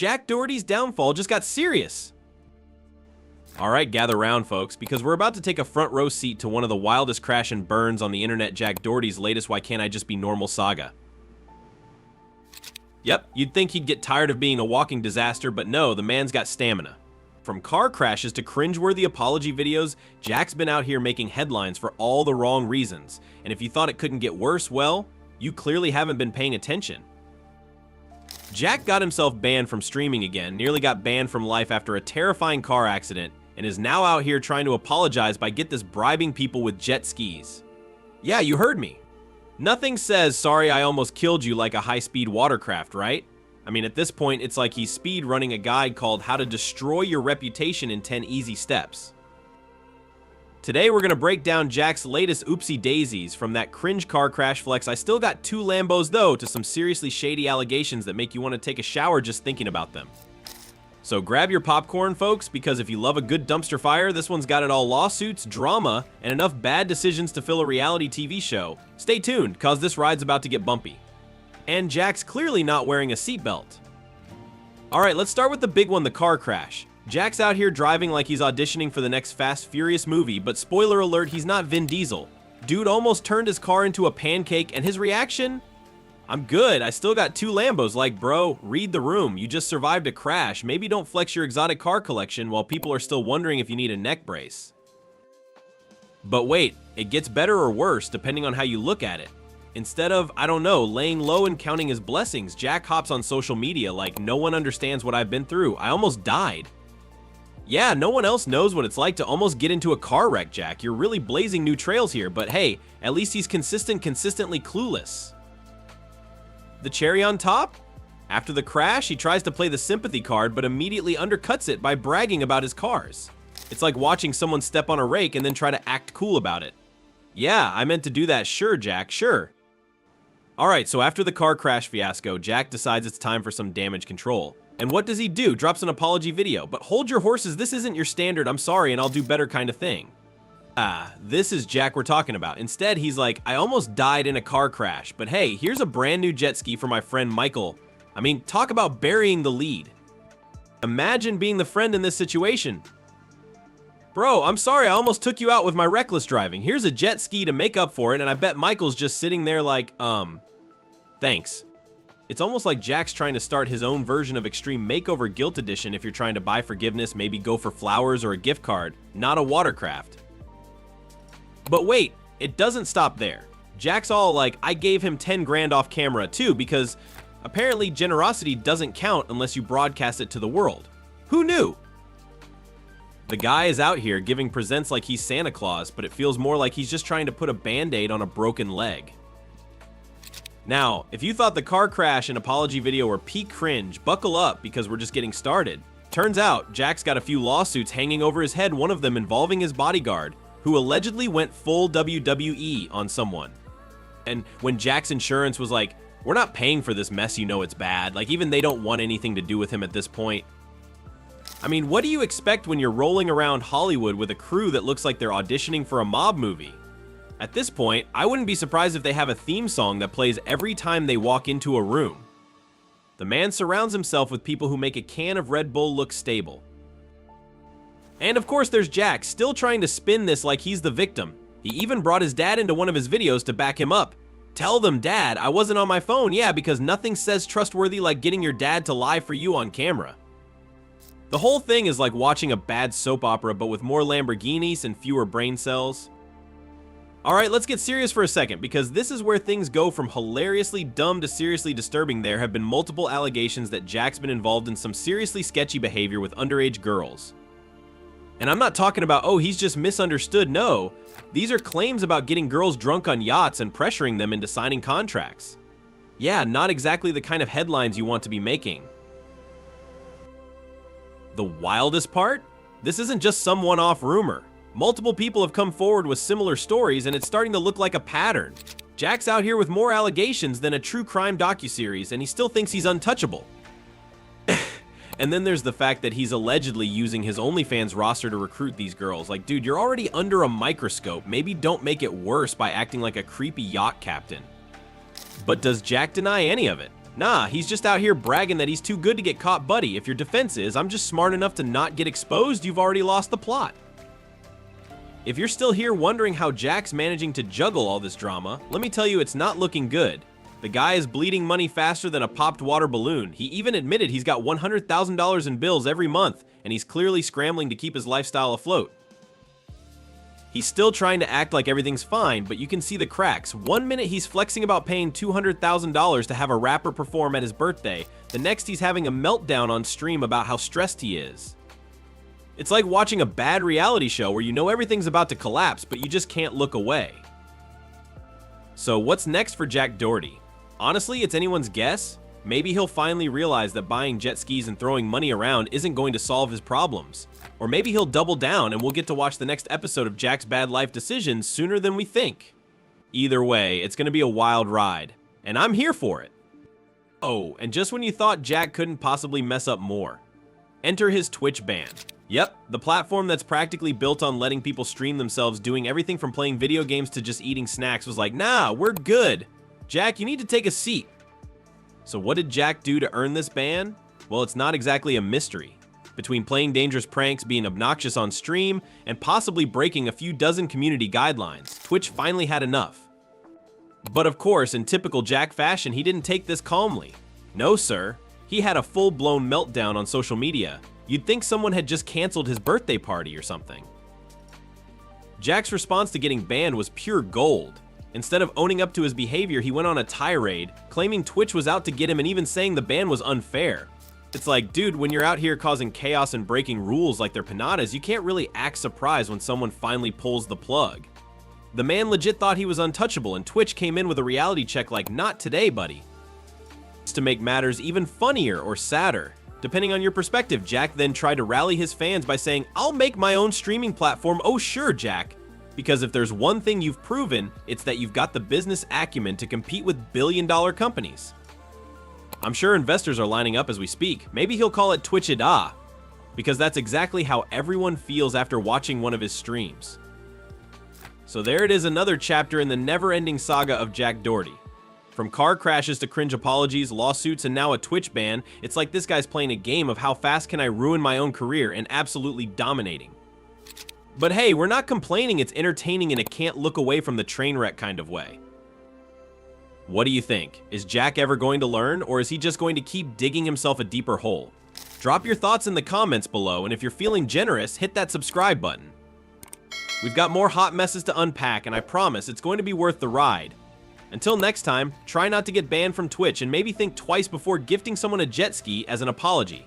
Jack Doherty's downfall just got serious. Alright, gather round, folks, because we're about to take a front row seat to one of the wildest crash and burns on the internet, Jack Doherty's latest Why Can't I Just Be Normal saga. Yep, you'd think he'd get tired of being a walking disaster, but no, the man's got stamina. From car crashes to cringe-worthy apology videos, Jack's been out here making headlines for all the wrong reasons, and if you thought it couldn't get worse, well, you clearly haven't been paying attention. Jack got himself banned from streaming again, nearly got banned from life after a terrifying car accident, and is now out here trying to apologize by, get this, bribing people with jet skis. Yeah, you heard me. Nothing says, sorry I almost killed you, like a high-speed watercraft, right? I mean, at this point, it's like he's speed running a guide called How to Destroy Your Reputation in 10 Easy Steps. Today, we're going to break down Jack's latest oopsie daisies, from that cringe car crash flex I still got 2 Lambos though, to some seriously shady allegations that make you want to take a shower just thinking about them. So grab your popcorn, folks, because if you love a good dumpster fire, this one's got it all: lawsuits, drama, and enough bad decisions to fill a reality TV show. Stay tuned, cause this ride's about to get bumpy. And Jack's clearly not wearing a seatbelt. Alright, let's start with the big one, the car crash. Jack's out here driving like he's auditioning for the next Fast Furious movie, but spoiler alert, he's not Vin Diesel. Dude almost turned his car into a pancake, and his reaction? I'm good, I still got 2 Lambos. Like, bro, read the room. You just survived a crash. Maybe don't flex your exotic car collection while people are still wondering if you need a neck brace. But wait, it gets better or worse depending on how you look at it. Instead of, I don't know, laying low and counting his blessings, Jack hops on social media like, no one understands what I've been through. I almost died. Yeah, no one else knows what it's like to almost get into a car wreck, Jack. You're really blazing new trails here, but hey, at least he's consistently clueless. The cherry on top? After the crash, he tries to play the sympathy card, but immediately undercuts it by bragging about his cars. It's like watching someone step on a rake and then try to act cool about it. Yeah, I meant to do that, sure, Jack, sure. Alright, so after the car crash fiasco, Jack decides it's time for some damage control. And what does he do? Drops an apology video. But hold your horses, this isn't your standard "I'm sorry and I'll do better" kind of thing. This is Jack we're talking about. Instead, he's like, I almost died in a car crash, but hey, here's a brand new jet ski for my friend Michael. I mean, talk about burying the lead. Imagine being the friend in this situation. Bro, I'm sorry I almost took you out with my reckless driving. Here's a jet ski to make up for it, and I bet Michael's just sitting there like, thanks. It's almost like Jack's trying to start his own version of Extreme Makeover Guilt Edition if you're trying to buy forgiveness, maybe go for flowers or a gift card, not a watercraft. But wait, it doesn't stop there. Jack's all like, I gave him 10 grand off camera too, because apparently generosity doesn't count unless you broadcast it to the world. Who knew? The guy is out here giving presents like he's Santa Claus, but it feels more like he's just trying to put a band-aid on a broken leg. Now, if you thought the car crash and apology video were peak cringe, buckle up because we're just getting started. Turns out, Jack's got a few lawsuits hanging over his head, one of them involving his bodyguard, who allegedly went full WWE on someone. And when Jack's insurance was like, we're not paying for this mess, you know it's bad, like even they don't want anything to do with him at this point. I mean, what do you expect when you're rolling around Hollywood with a crew that looks like they're auditioning for a mob movie? At this point, I wouldn't be surprised if they have a theme song that plays every time they walk into a room. The man surrounds himself with people who make a can of Red Bull look stable. And of course there's Jack, still trying to spin this like he's the victim. He even brought his dad into one of his videos to back him up. Tell them, Dad, I wasn't on my phone. Yeah, because nothing says trustworthy like getting your dad to lie for you on camera. The whole thing is like watching a bad soap opera, but with more Lamborghinis and fewer brain cells. Alright, let's get serious for a second, because this is where things go from hilariously dumb to seriously disturbing. There have been multiple allegations that Jack's been involved in some seriously sketchy behavior with underage girls. And I'm not talking about, oh, he's just misunderstood. No, these are claims about getting girls drunk on yachts and pressuring them into signing contracts. Yeah, not exactly the kind of headlines you want to be making. The wildest part? This isn't just some one-off rumor. Multiple people have come forward with similar stories, and it's starting to look like a pattern. Jack's out here with more allegations than a true crime docuseries, and he still thinks he's untouchable. And then there's the fact that he's allegedly using his OnlyFans roster to recruit these girls. Like, dude, you're already under a microscope. Maybe don't make it worse by acting like a creepy yacht captain. But does Jack deny any of it? Nah, he's just out here bragging that he's too good to get caught, buddy. If your defense is, I'm just smart enough to not get exposed, you've already lost the plot. If you're still here wondering how Jack's managing to juggle all this drama, let me tell you it's not looking good. The guy is bleeding money faster than a popped water balloon. He even admitted he's got $100,000 in bills every month, and he's clearly scrambling to keep his lifestyle afloat. He's still trying to act like everything's fine, but you can see the cracks. One minute he's flexing about paying $200,000 to have a rapper perform at his birthday, the next he's having a meltdown on stream about how stressed he is. It's like watching a bad reality show where you know everything's about to collapse, but you just can't look away. So what's next for Jack Doherty? Honestly, it's anyone's guess. Maybe he'll finally realize that buying jet skis and throwing money around isn't going to solve his problems. Or maybe he'll double down and we'll get to watch the next episode of Jack's Bad Life Decisions sooner than we think. Either way, it's going to be a wild ride, and I'm here for it. Oh, and just when you thought Jack couldn't possibly mess up more, enter his Twitch ban. Yep, the platform that's practically built on letting people stream themselves doing everything from playing video games to just eating snacks was like, nah, we're good. Jack, you need to take a seat. So what did Jack do to earn this ban? Well, it's not exactly a mystery. Between playing dangerous pranks, being obnoxious on stream, and possibly breaking a few dozen community guidelines, Twitch finally had enough. But of course, in typical Jack fashion, he didn't take this calmly. No, sir. He had a full-blown meltdown on social media. You'd think someone had just canceled his birthday party or something. Jack's response to getting banned was pure gold. Instead of owning up to his behavior, he went on a tirade, claiming Twitch was out to get him and even saying the ban was unfair. It's like, dude, when you're out here causing chaos and breaking rules like they're pinatas, you can't really act surprised when someone finally pulls the plug. The man legit thought he was untouchable, and Twitch came in with a reality check like, not today, buddy. To make matters even funnier or sadder, depending on your perspective, Jack then tried to rally his fans by saying, I'll make my own streaming platform, oh sure, Jack. Because if there's one thing you've proven, it's that you've got the business acumen to compete with billion-dollar companies. I'm sure investors are lining up as we speak. Maybe he'll call it Twitch-ida, because that's exactly how everyone feels after watching one of his streams. So there it is, another chapter in the never-ending saga of Jack Doherty. From car crashes to cringe apologies, lawsuits, and now a Twitch ban, it's like this guy's playing a game of how fast can I ruin my own career and absolutely dominating. But hey, we're not complaining, it's entertaining in a can't look away from the train wreck kind of way. What do you think? Is Jack ever going to learn, or is he just going to keep digging himself a deeper hole? Drop your thoughts in the comments below, and if you're feeling generous, hit that subscribe button. We've got more hot messes to unpack, and I promise it's going to be worth the ride. Until next time, try not to get banned from Twitch, and maybe think twice before gifting someone a jet ski as an apology.